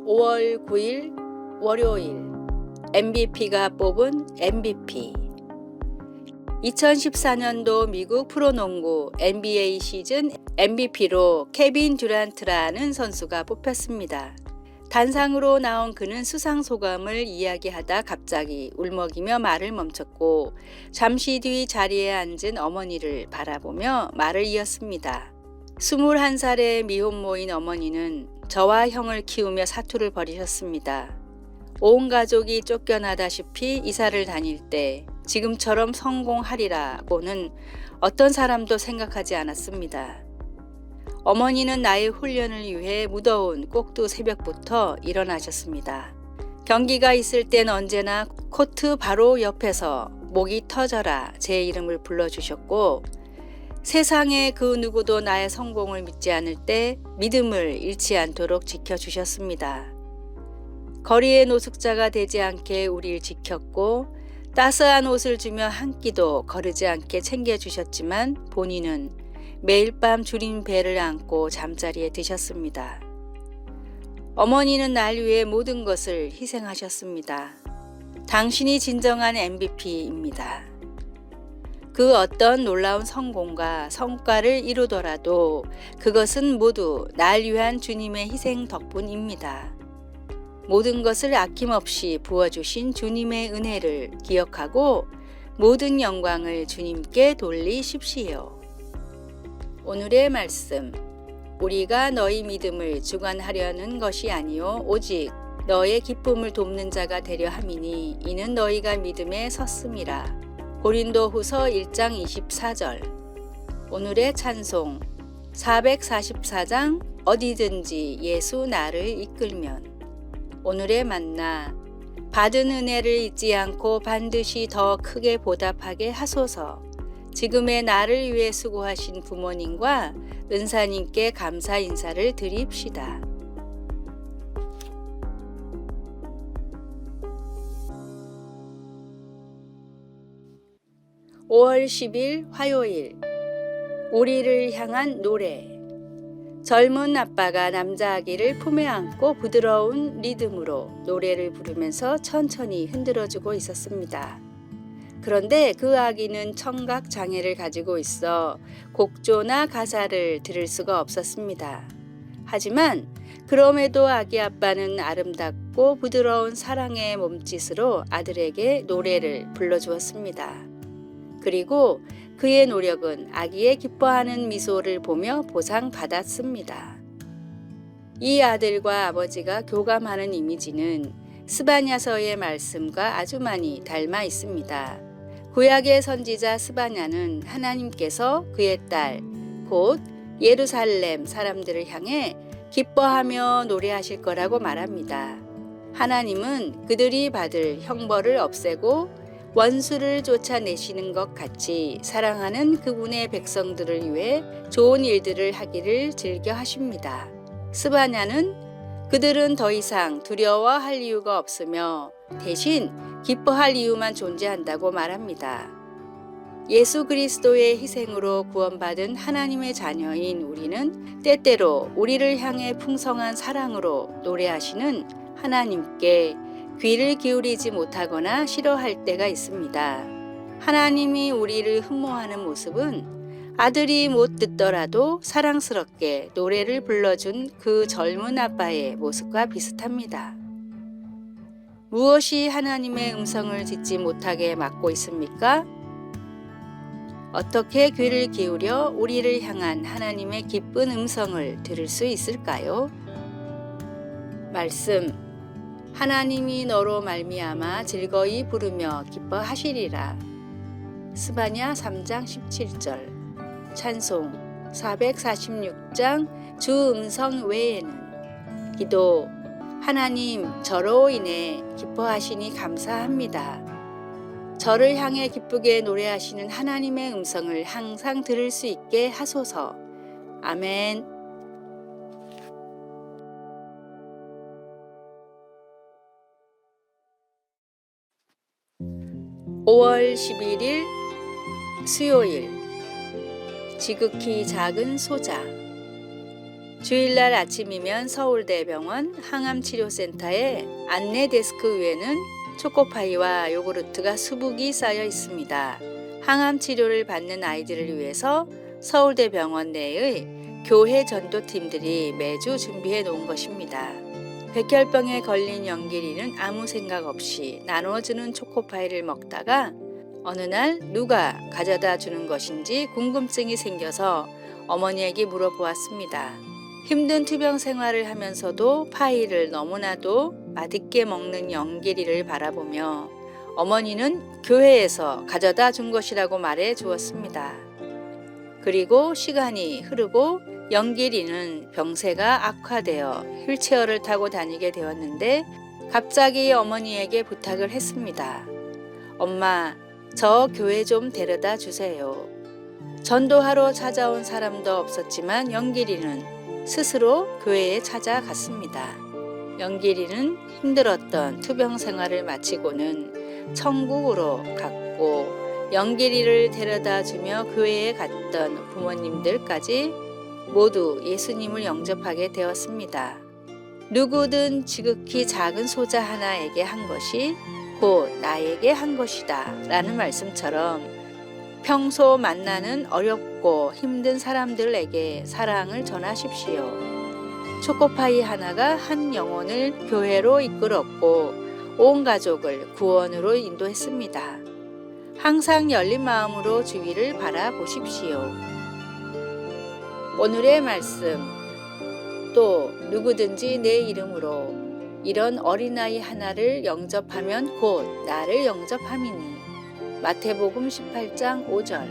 5월 9일 월요일 MVP가 뽑은 MVP. 2014년도 미국 프로농구 NBA 시즌 MVP로 케빈 듀란트라는 선수가 뽑혔습니다. 단상으로 나온 그는 수상 소감을 이야기하다 갑자기 울먹이며 말을 멈췄고 잠시 뒤 자리에 앉은 어머니를 바라보며 말을 이었습니다. 21살의 미혼모인 어머니는 저와 형을 키우며 사투를 벌이셨습니다. 온 가족이 쫓겨나다시피 이사를 다닐 때 지금처럼 성공하리라고는 어떤 사람도 생각하지 않았습니다. 어머니는 나의 훈련을 위해 무더운 꼭두 새벽부터 일어나셨습니다. 경기가 있을 땐 언제나 코트 바로 옆에서 목이 터져라 제 이름을 불러주셨고 세상에 그 누구도 나의 성공을 믿지 않을 때 믿음을 잃지 않도록 지켜주셨습니다. 거리의 노숙자가 되지 않게 우리를 지켰고 따스한 옷을 주며 한 끼도 거르지 않게 챙겨주셨지만 본인은 매일 밤 주린 배를 안고 잠자리에 드셨습니다. 어머니는 날 위해 모든 것을 희생하셨습니다. 당신이 진정한 MVP입니다. 그 어떤 놀라운 성공과 성과를 이루더라도 그것은 모두 날 위한 주님의 희생 덕분입니다. 모든 것을 아낌없이 부어주신 주님의 은혜를 기억하고 모든 영광을 주님께 돌리십시오. 오늘의 말씀. 우리가 너희 믿음을 주관하려는 것이 아니요 오직 너의 기쁨을 돕는 자가 되려 함이니 이는 너희가 믿음에 섰음이라. 고린도후서 1장 24절. 오늘의 찬송 444장 어디든지 예수 나를 이끌면. 오늘의 만나 받은 은혜를 잊지 않고 반드시 더 크게 보답하게 하소서. 지금의 나를 위해 수고하신 부모님과 은사님께 감사 인사를 드립시다. (5월 10일) 화요일 우리를 향한 노래. 젊은 아빠가 남자 아기를 품에 안고 부드러운 리듬으로 노래를 부르면서 천천히 흔들어주고 있었습니다. 그런데 그 아기는 청각 장애를 가지고 있어 곡조나 가사를 들을 수가 없었습니다. 하지만 그럼에도 아기 아빠는 아름답고 부드러운 사랑의 몸짓으로 아들에게 노래를 불러주었습니다. 그리고 그의 노력은 아기의 기뻐하는 미소를 보며 보상받았습니다. 이 아들과 아버지가 교감하는 이미지는 스바냐서의 말씀과 아주 많이 닮아 있습니다. 구약의 선지자 스바냐는 하나님께서 그의 딸, 곧 예루살렘 사람들을 향해 기뻐하며 노래하실 거라고 말합니다. 하나님은 그들이 받을 형벌을 없애고 원수를 쫓아내시는 것 같이 사랑하는 그분의 백성들을 위해 좋은 일들을 하기를 즐겨 하십니다. 스바냐는 그들은 더 이상 두려워할 이유가 없으며 대신 기뻐할 이유만 존재한다고 말합니다. 예수 그리스도의 희생으로 구원받은 하나님의 자녀인 우리는 때때로 우리를 향해 풍성한 사랑으로 노래하시는 하나님께 귀를 기울이지 못하거나 싫어할 때가 있습니다. 하나님이 우리를 흠모하는 모습은 아들이 못 듣더라도 사랑스럽게 노래를 불러준 그 젊은 아빠의 모습과 비슷합니다. 무엇이 하나님의 음성을 듣지 못하게 막고 있습니까? 어떻게 귀를 기울여 우리를 향한 하나님의 기쁜 음성을 들을 수 있을까요? 말씀. 하나님이 너로 말미암아 즐거이 부르며 기뻐하시리라. 스바냐 3장 17절. 찬송 446장 주 음성 외에는. 기도. 하나님 저로 인해 기뻐하시니 감사합니다. 저를 향해 기쁘게 노래하시는 하나님의 음성을 항상 들을 수 있게 하소서. 아멘. 5월 11일 수요일. 지극히 작은 소자. 주일날 아침이면 서울대병원 항암치료센터에 안내 데스크 위에는 초코파이와 요구르트가 수북이 쌓여 있습니다. 항암 치료를 받는 아이들을 위해서 서울대병원 내의 교회 전도팀들이 매주 준비해 놓은 것입니다. 백혈병에 걸린 영길이는 아무 생각 없이 나눠주는 초코파이를 먹다가 어느 날 누가 가져다 주는 것인지 궁금증이 생겨서 어머니에게 물어보았습니다. 힘든 투병 생활을 하면서도 파이를 너무나도 맛있게 먹는 영길이를 바라보며 어머니는 교회에서 가져다 준 것이라고 말해 주었습니다. 그리고 시간이 흐르고 영길이는 병세가 악화되어 휠체어를 타고 다니게 되었는데 갑자기 어머니에게 부탁을 했습니다. 엄마, 저 교회 좀 데려다 주세요. 전도하러 찾아온 사람도 없었지만 영길이는 스스로 교회에 찾아갔습니다. 영길이는 힘들었던 투병 생활을 마치고는 천국으로 갔고 영길이를 데려다 주며 교회에 갔던 부모님들까지 모두 예수님을 영접하게 되었습니다. 누구든 지극히 작은 소자 하나에게 한 것이 곧 나에게 한 것이다 라는 말씀처럼 평소 만나는 어렵고 힘든 사람들에게 사랑을 전하십시오. 초코파이 하나가 한 영혼을 교회로 이끌었고 온 가족을 구원으로 인도했습니다. 항상 열린 마음으로 주위를 바라보십시오. 오늘의 말씀, 또 누구든지 내 이름으로 이런 어린아이 하나를 영접하면 곧 나를 영접함이니. 마태복음 18장 5절.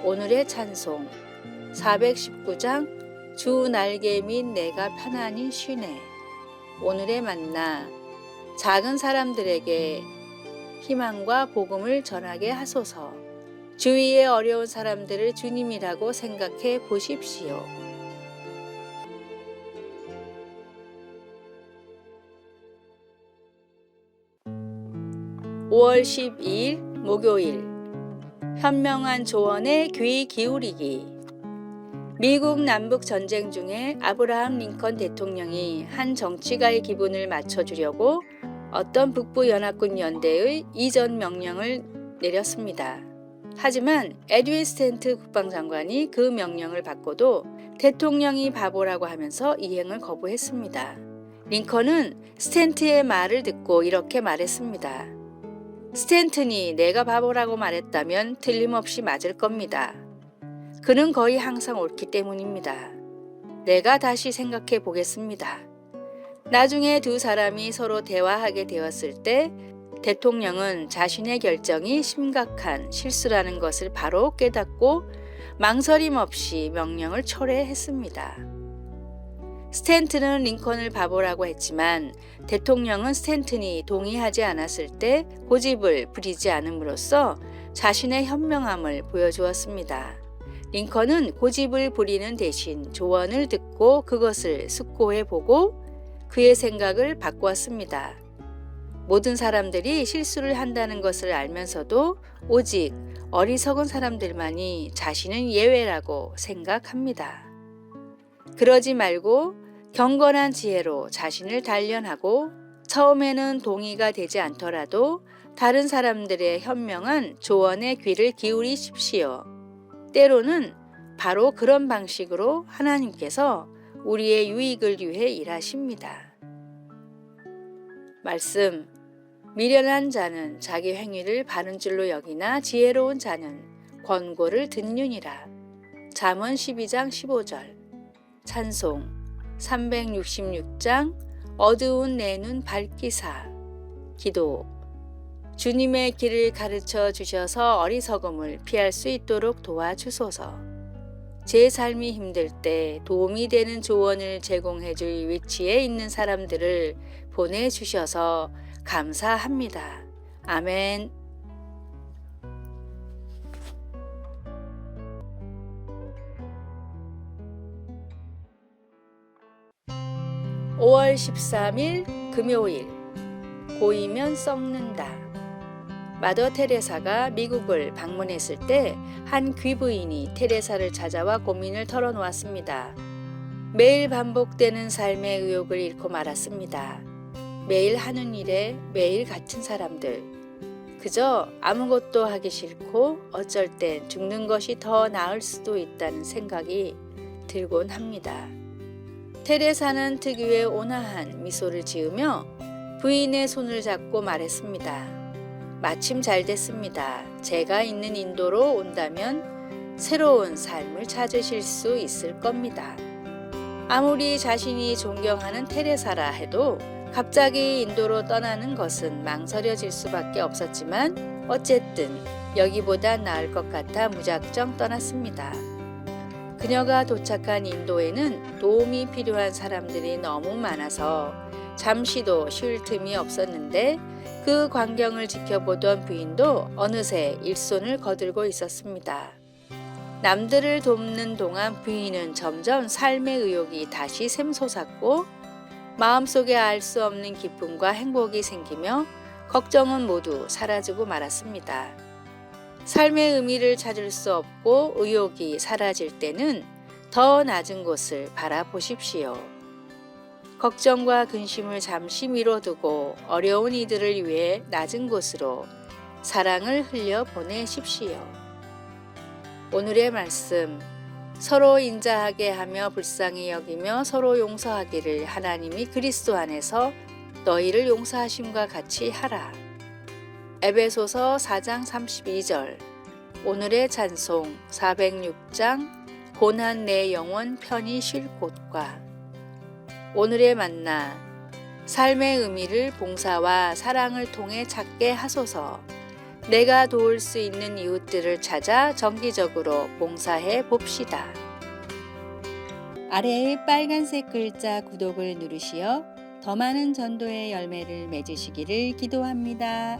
오늘의 찬송 419장 주 날개 및 내가 편안히 쉬네. 오늘의 만나 작은 사람들에게 희망과 복음을 전하게 하소서. 주위의 어려운 사람들을 주님이라고 생각해 보십시오. (5월 12일) 목요일 현명한 조언에 귀 기울이기. 미국 남북 전쟁 중에 아브라함 링컨 대통령이 한 정치가의 기분을 맞춰주려고 어떤 북부 연합군 연대의 이전 명령을 내렸습니다. 하지만 에드윈 스탠트 국방장관이 그 명령을 받고도 대통령이 바보라고 하면서 이행을 거부했습니다. 링컨은 스탠트의 말을 듣고 이렇게 말했습니다. 스탠튼이 내가 바보라고 말했다면 틀림없이 맞을 겁니다. 그는 거의 항상 옳기 때문입니다. 내가 다시 생각해 보겠습니다. 나중에 두 사람이 서로 대화하게 되었을 때 대통령은 자신의 결정이 심각한 실수라는 것을 바로 깨닫고 망설임 없이 명령을 철회했습니다. 스탠튼은 링컨을 바보라고 했지만 대통령은 스탠튼이 동의하지 않았을 때 고집을 부리지 않음으로써 자신의 현명함을 보여주었습니다. 링컨은 고집을 부리는 대신 조언을 듣고 그것을 숙고해보고 그의 생각을 바꾸었습니다. 모든 사람들이 실수를 한다는 것을 알면서도 오직 어리석은 사람들만이 자신은 예외라고 생각합니다. 그러지 말고 경건한 지혜로 자신을 단련하고 처음에는 동의가 되지 않더라도 다른 사람들의 현명한 조언에 귀를 기울이십시오. 때로는 바로 그런 방식으로 하나님께서 우리의 유익을 위해 일하십니다. 말씀, 미련한 자는 자기 행위를 바른 줄로 여기나 지혜로운 자는 권고를 듣느니라. 잠언 12장 15절. 찬송 366장 어두운 내 눈 밝기사. 기도. 주님의 길을 가르쳐 주셔서 어리석음을 피할 수 있도록 도와주소서. 제 삶이 힘들 때 도움이 되는 조언을 제공해 줄 위치에 있는 사람들을 보내주셔서 감사합니다. 아멘. (5월 13일) 금요일. 고이면 썩는다. 마더 테레사가 미국을 방문했을 때 한 귀부인이 테레사를 찾아와 고민을 털어놓았습니다. 매일 반복되는 삶의 의욕을 잃고 말았습니다. 매일 하는 일에 매일 같은 사람들. 그저 아무것도 하기 싫고 어쩔 땐 죽는 것이 더 나을 수도 있다는 생각이 들곤 합니다. 테레사는 특유의 온화한 미소를 지으며 부인의 손을 잡고 말했습니다. 마침 잘 됐습니다. 제가 있는 인도로 온다면 새로운 삶을 찾으실 수 있을 겁니다. 아무리 자신이 존경하는 테레사라 해도 갑자기 인도로 떠나는 것은 망설여질 수밖에 없었지만 어쨌든 여기보다 나을 것 같아 무작정 떠났습니다. 그녀가 도착한 인도에는 도움이 필요한 사람들이 너무 많아서 잠시도 쉴 틈이 없었는데 그 광경을 지켜보던 부인도 어느새 일손을 거들고 있었습니다. 남들을 돕는 동안 부인은 점점 삶의 의욕이 다시 샘솟았고 마음속에 알 수 없는 기쁨과 행복이 생기며 걱정은 모두 사라지고 말았습니다. 삶의 의미를 찾을 수 없고 의욕이 사라질 때는 더 낮은 곳을 바라보십시오. 걱정과 근심을 잠시 미뤄두고 어려운 이들을 위해 낮은 곳으로 사랑을 흘려 보내십시오. 오늘의 말씀, 서로 인자하게 하며 불쌍히 여기며 서로 용서하기를 하나님이 그리스도 안에서 너희를 용서하심과 같이 하라. 에베소서 4장 32절. 오늘의 찬송 406장 고난 내 영혼 편히 쉴 곳과. 오늘의 만나, 삶의 의미를 봉사와 사랑을 통해 찾게 하소서. 내가 도울 수 있는 이웃들을 찾아 정기적으로 봉사해 봅시다. 아래의 빨간색 글자 구독을 누르시어 더 많은 전도의 열매를 맺으시기를 기도합니다.